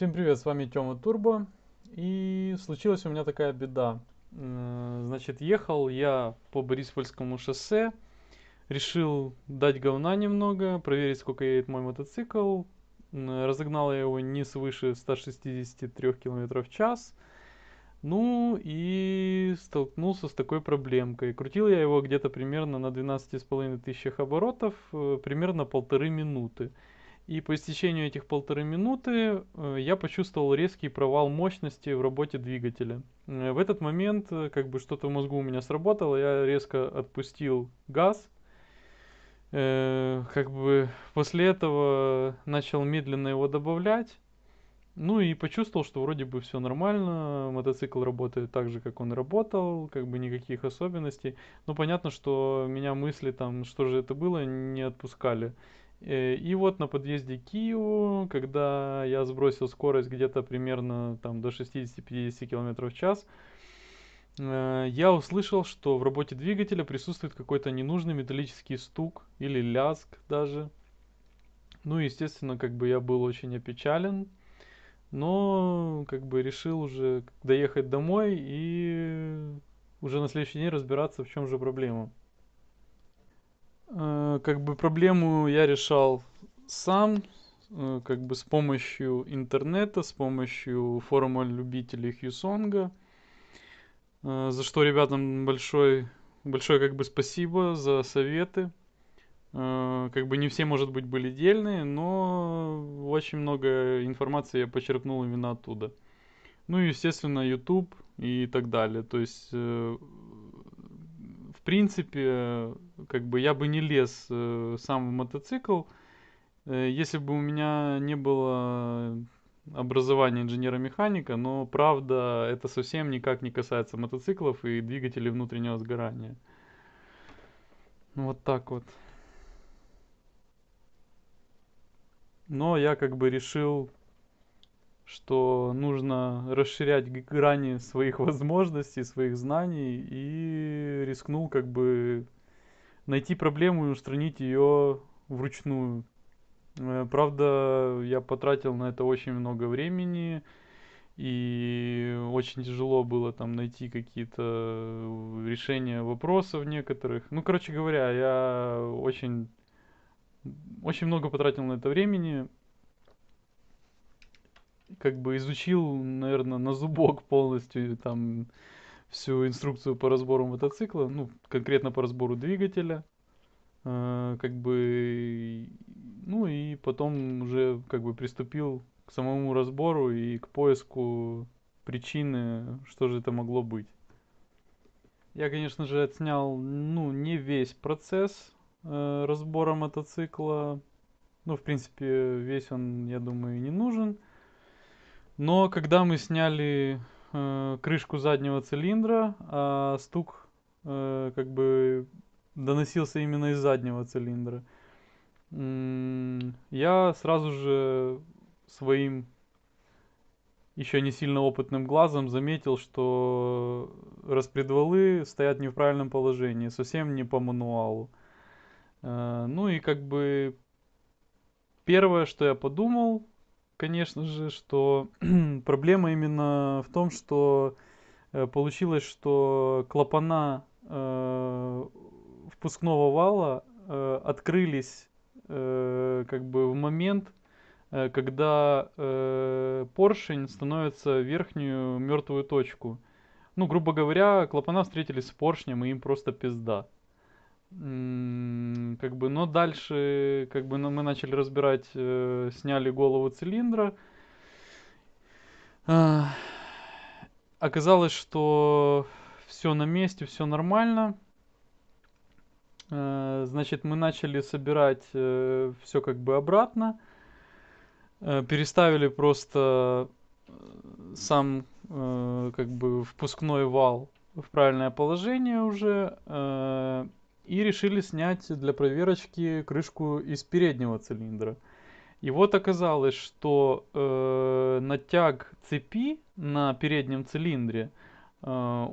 Всем привет, с вами Тёма Турбо. И случилась у меня такая беда. Значит, ехал я по Бориспольскому шоссе, решил дать говна немного, проверить, сколько едет мой мотоцикл. Разогнал я его не свыше 163 км в час. Ну и столкнулся с такой проблемкой. Крутил я его где-то примерно на 12,5 тысячах оборотов, примерно 1,5 минуты. И по истечению этих 1,5 минуты я почувствовал резкий провал мощности в работе двигателя. В этот момент как бы что-то в мозгу у меня сработало, я резко отпустил газ. Как бы после этого начал медленно его добавлять. Ну и почувствовал, что вроде бы все нормально, мотоцикл работает так же, как он работал, как бы никаких особенностей. Но понятно, что меня мысли там, что же это было, не отпускали. И вот на подъезде к Киеву, когда я сбросил скорость где-то примерно там до 60-50 км в час, я услышал, что в работе двигателя присутствует какой-то ненужный металлический стук или лязг даже. Ну, естественно, как бы я был очень опечален, но как бы решил уже доехать домой и уже на следующий день разбираться, в чем же проблема. Как бы проблему я решал сам, как бы с помощью интернета, с помощью форума любителей Хьюсонга, за что ребятам большое как бы спасибо за советы. Как бы не все, может быть, были дельные, но очень много информации я почерпнул именно оттуда. Ну и, естественно, YouTube и так далее. То есть, в принципе, как бы я бы не лез сам в мотоцикл, если бы у меня не было образования инженера-механика, но правда это совсем никак не касается мотоциклов и двигателей внутреннего сгорания. Ну, вот так вот. Но я как бы решил, что нужно расширять грани своих возможностей, своих знаний, и рискнул как бы найти проблему и устранить ее вручную. Правда, я потратил на это очень много времени, и очень тяжело было там найти какие-то решения вопросов некоторых. Ну, короче говоря, я очень много потратил на это времени, как бы изучил, наверное, на зубок полностью там всю инструкцию по разбору мотоцикла, ну, конкретно по разбору двигателя, как бы, ну и потом уже как бы приступил к самому разбору и к поиску причины, что же это могло быть. Я, конечно же, отснял, ну, не весь процесс разбора мотоцикла. Ну, в принципе, весь он, я думаю, и не нужен. Но когда мы сняли крышку заднего цилиндра, а стук как бы доносился именно из заднего цилиндра, я сразу же своим еще не сильно опытным глазом заметил, что распредвалы стоят не в правильном положении, совсем не по мануалу. Ну и как бы первое, что я подумал, конечно же, что проблема именно в том, что получилось, что клапана впускного вала открылись как бы в момент, когда поршень становится в верхнюю мертвую точку. Ну, грубо говоря, клапана встретились с поршнем, и им просто пизда. Как бы, но дальше, как бы, мы начали разбирать, сняли голову цилиндра. А, Оказалось, что все на месте, все нормально. Значит, мы начали собирать все как бы обратно. Переставили просто сам как бы впускной вал в правильное положение уже. И решили снять для проверочки крышку из переднего цилиндра. И вот оказалось, что натяг цепи на переднем цилиндре э,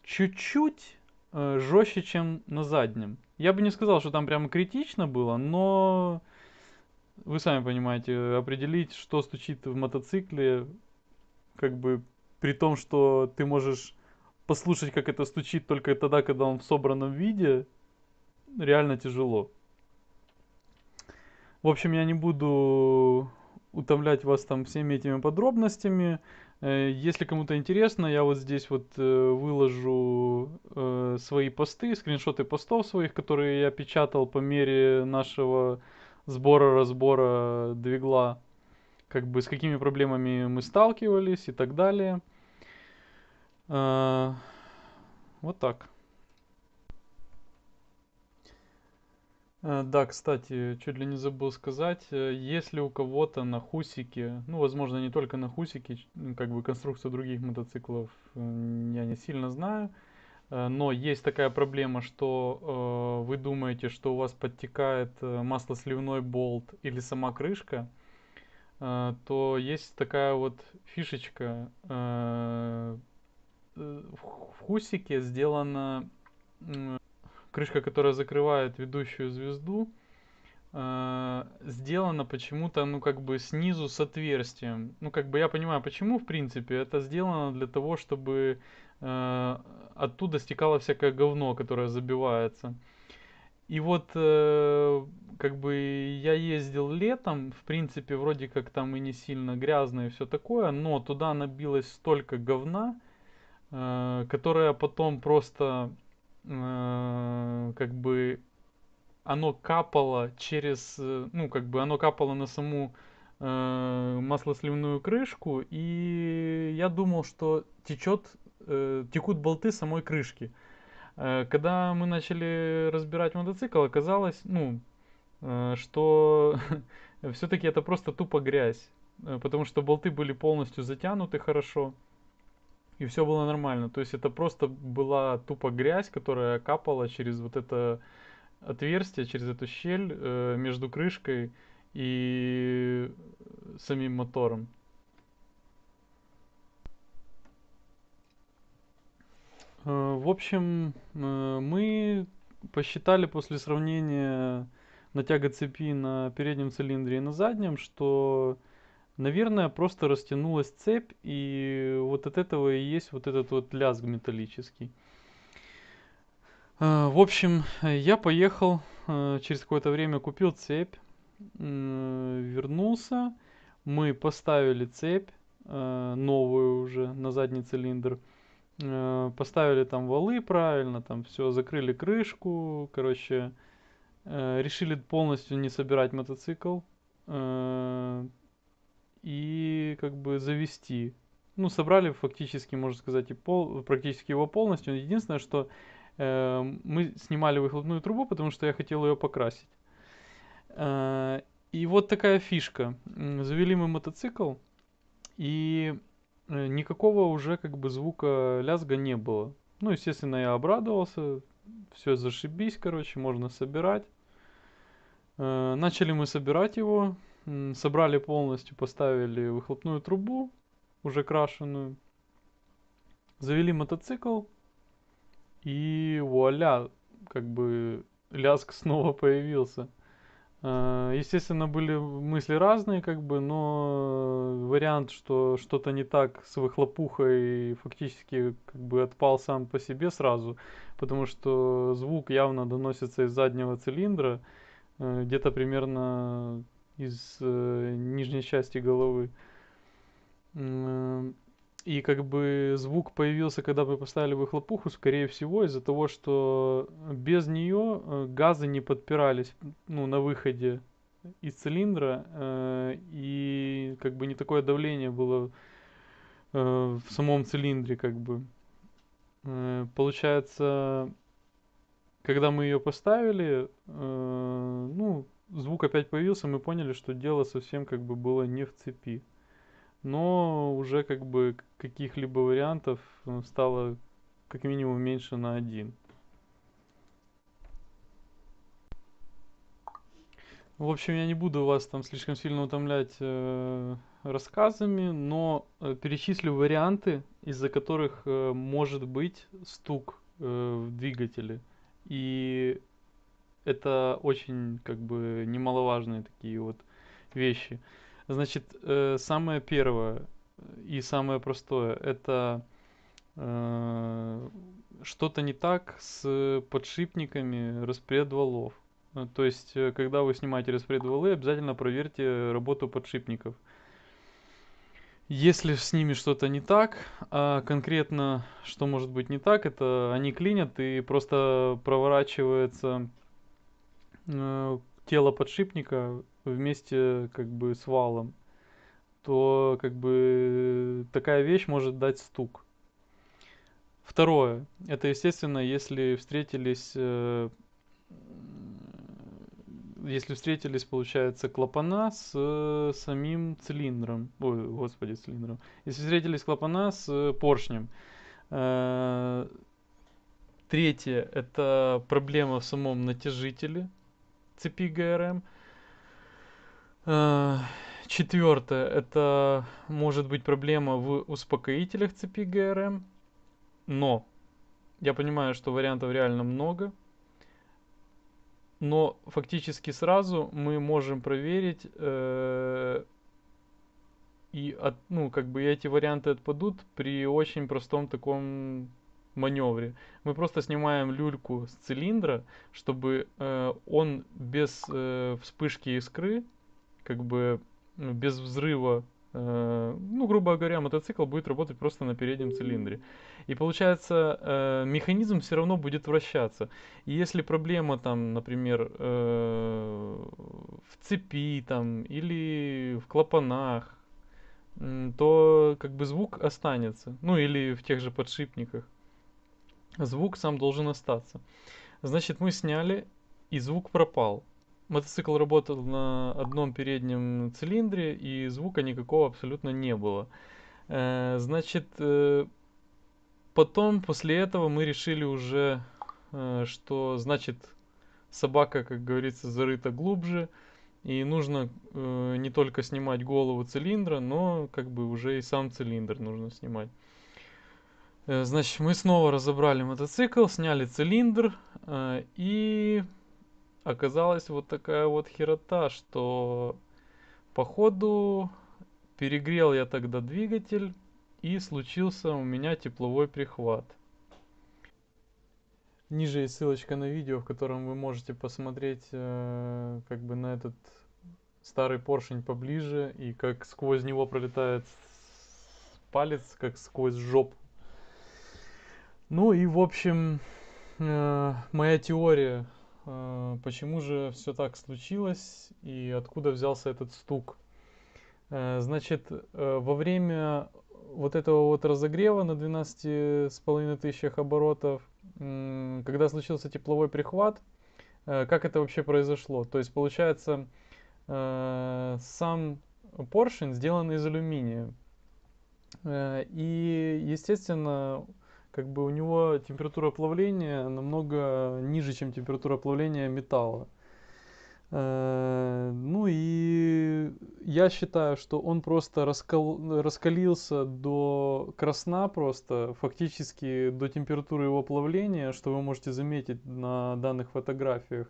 чуть-чуть жестче, чем на заднем. Я бы не сказал, что там прямо критично было, но вы сами понимаете, определить, что стучит в мотоцикле, как бы при том, что ты можешь послушать, как это стучит только тогда, когда он в собранном виде, реально тяжело. В общем, я не буду утомлять вас там всеми этими подробностями. Если кому-то интересно, я вот здесь вот выложу свои посты, скриншоты постов своих, которые я печатал по мере нашего сбора-разбора двигла, как бы с какими проблемами мы сталкивались и так далее. Э, Вот так. Да, кстати, чуть ли не забыл сказать, если у кого-то на Хусике, ну, возможно, не только на Хусике, как бы конструкцию других мотоциклов я не сильно знаю, но есть такая проблема, что вы думаете, что у вас подтекает маслосливной болт или сама крышка, то есть такая вот фишечка. В Хусике сделана крышка, которая закрывает ведущую звезду, сделано почему-то, ну, как бы снизу с отверстием. Ну, как бы я понимаю, почему, в принципе. Это сделано для того, чтобы оттуда стекало всякое говно, которое забивается. И вот, как бы я ездил летом, в принципе, вроде как там и не сильно грязно и все такое, но туда набилось столько говна, которое потом просто, как бы оно капало через, ну, как бы оно капало на саму маслосливную крышку, и я думал, что текут болты самой крышки. Когда мы начали разбирать мотоцикл, оказалось, ну, что все-таки это просто тупо грязь, потому что болты были полностью затянуты хорошо, и все было нормально. То есть это просто была тупо грязь, которая капала через вот это отверстие, через эту щель между крышкой и самим мотором. В общем, мы посчитали после сравнения натяга цепи на переднем цилиндре и на заднем, что, наверное, просто растянулась цепь, и вот от этого и есть вот этот вот лязг металлический. В общем, я поехал, через какое-то время купил цепь, вернулся, мы поставили цепь, новую уже на задний цилиндр, поставили там валы правильно, там все, закрыли крышку, короче, решили полностью не собирать мотоцикл и как бы завести. Ну, собрали фактически, можно сказать, практически его полностью. Единственное, что мы снимали выхлопную трубу, потому что я хотел ее покрасить. И вот такая фишка. Завели мы мотоцикл, и никакого уже как бы звука лязга не было. Ну, естественно, я обрадовался. Все зашибись, короче, можно собирать. Начали мы собирать его. Собрали полностью, поставили выхлопную трубу, уже крашеную. Завели мотоцикл. И вуаля, как бы лязг снова появился. Естественно, были мысли разные, как бы, но вариант, что что-то не так с выхлопухой, фактически как бы отпал сам по себе сразу, потому что звук явно доносится из заднего цилиндра, где-то примерно из нижней части головы. И как бы звук появился, когда мы поставили выхлопуху, скорее всего, из-за того, что без нее газы не подпирались, ну, на выходе из цилиндра, и как бы не такое давление было в самом цилиндре, как бы. Получается, когда мы ее поставили, ну, звук опять появился, мы поняли, что дело совсем как бы было не в цепи. Но уже как бы каких-либо вариантов стало как минимум меньше на один. В общем, я не буду вас там слишком сильно утомлять рассказами, но перечислю варианты, из-за которых может быть стук в двигателе. И это очень как бы немаловажные такие вот вещи. Значит, самое первое и самое простое — это э, что-то не так с подшипниками распредвалов. То есть, когда вы снимаете распредвалы, обязательно проверьте работу подшипников. Если с ними что-то не так, а конкретно что может быть не так, это они клинят и просто проворачивается тело подшипника вместе как бы с валом, то как бы такая вещь может дать стук. Второе, это естественно, если встретились, получается, клапана с самим цилиндром, ой, господи, цилиндром, если встретились клапана с поршнем. Э, Третье — это проблема в самом натяжителе цепи ГРМ. Э, Четвертое — это может быть проблема в успокоителях цепи ГРМ. Но я понимаю, что вариантов реально много. Но фактически сразу мы можем проверить ну, как бы эти варианты отпадут при очень простом таком маневре. Мы просто снимаем люльку с цилиндра, чтобы он без вспышки искры, как бы без взрыва, ну, грубо говоря, мотоцикл будет работать просто на переднем цилиндре. И получается, механизм все равно будет вращаться. И если проблема там, например, в цепи там или в клапанах, то как бы звук останется. Ну или в тех же подшипниках. Звук сам должен остаться. Значит, мы сняли, и звук пропал. Мотоцикл работал на одном переднем цилиндре, и звука никакого абсолютно не было. Значит, потом, после этого, мы решили уже, что, значит, собака, как говорится, зарыта глубже, и нужно не только снимать голову цилиндра, но как бы уже и сам цилиндр нужно снимать. Значит, мы снова разобрали мотоцикл, сняли цилиндр, и оказалась вот такая вот херота, что походу перегрел я тогда двигатель, и случился у меня тепловой прихват. Ниже есть ссылочка на видео, в котором вы можете посмотреть как бы на этот старый поршень поближе, и как сквозь него пролетает палец, как сквозь жопу. Ну и в общем, моя теория, почему же все так случилось и откуда взялся этот стук. Значит, во время вот этого вот разогрева на 12,5 тысячах оборотов, когда случился тепловой прихват, как это вообще произошло? То есть, получается, сам поршень сделан из алюминия. И, естественно, как бы у него температура плавления намного ниже, чем температура плавления металла. Ну и я считаю, что он просто раскалился до красна просто, фактически до температуры его плавления, что вы можете заметить на данных фотографиях.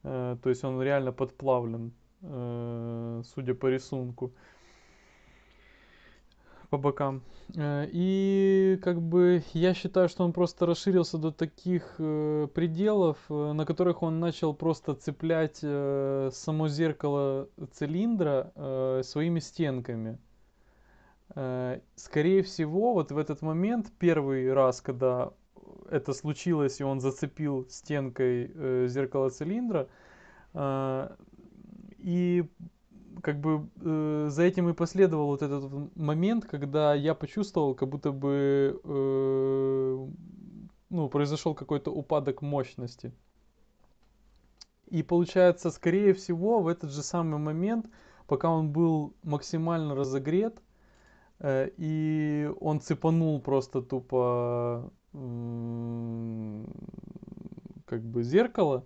То есть он реально подплавлен, судя по рисунку по бокам. И как бы я считаю, что он просто расширился до таких пределов, на которых он начал просто цеплять само зеркало цилиндра своими стенками. Скорее всего, вот в этот момент, первый раз, когда это случилось, и он зацепил стенкой зеркало цилиндра, и как бы за этим и последовал вот этот момент, когда я почувствовал, как будто бы ну, произошел какой-то упадок мощности. И получается, скорее всего, в этот же самый момент, пока он был максимально разогрет, и он цепанул просто тупо как бы зеркало,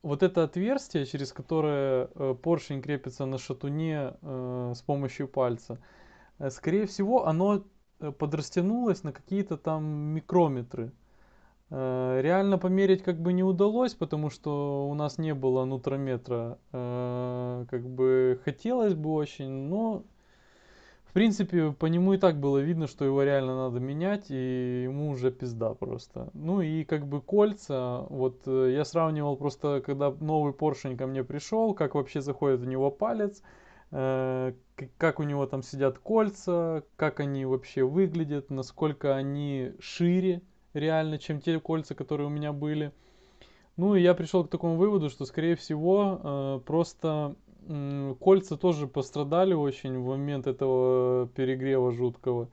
вот это отверстие, через которое поршень крепится на шатуне с помощью пальца, скорее всего, оно подрастянулось на какие-то там микрометры. Реально померить как бы не удалось, потому что у нас не было нутрометра. Как бы хотелось бы очень, но в принципе по нему и так было видно, что его реально надо менять, и ему уже пизда просто. Ну и как бы кольца, вот я сравнивал просто, когда новый поршень ко мне пришел, как вообще заходит в него палец, как у него там сидят кольца, как они вообще выглядят, насколько они шире реально, чем те кольца, которые у меня были. Ну и я пришел к такому выводу, что скорее всего просто кольца тоже пострадали очень в момент этого перегрева жуткого.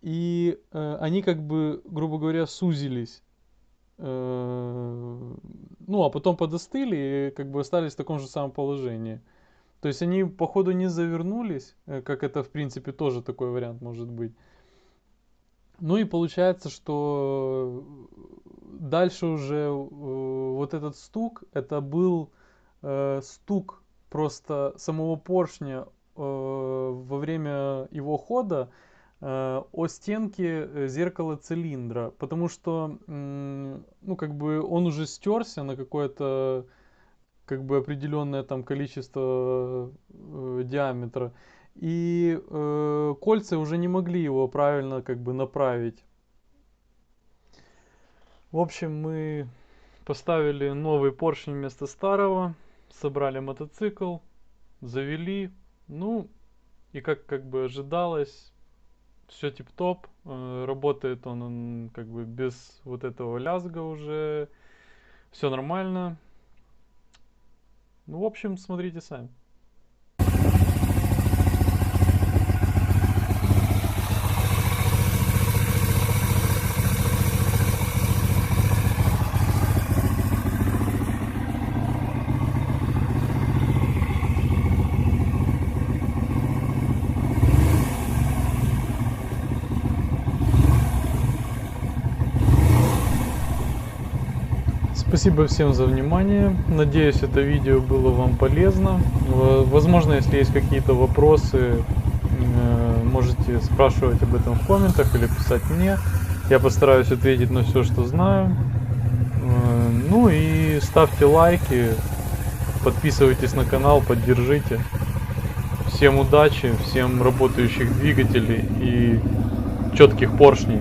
И они как бы, грубо говоря, сузились. Ну, а потом подостыли и как бы остались в таком же самом положении. То есть они, походу, не завернулись, как это, в принципе, тоже такой вариант может быть. Ну и получается, что дальше уже вот этот стук, это был стук просто самого поршня во время его хода о стенки зеркала цилиндра, потому что, ну, как бы он уже стерся на какое-то, как бы определенное там количество диаметра, и кольца уже не могли его правильно как бы направить. В общем, мы поставили новый поршень вместо старого, собрали мотоцикл, завели, ну и как бы ожидалось, все тип-топ, работает он как бы без вот этого лязга уже, все нормально. Ну, в общем, смотрите сами. Спасибо всем за внимание. Надеюсь, это видео было вам полезно. Возможно, если есть какие-то вопросы, можете спрашивать об этом в комментах или писать мне. Я постараюсь ответить на все, что знаю. Ну и ставьте лайки, подписывайтесь на канал, поддержите. Всем удачи, всем работающих двигателей и четких поршней.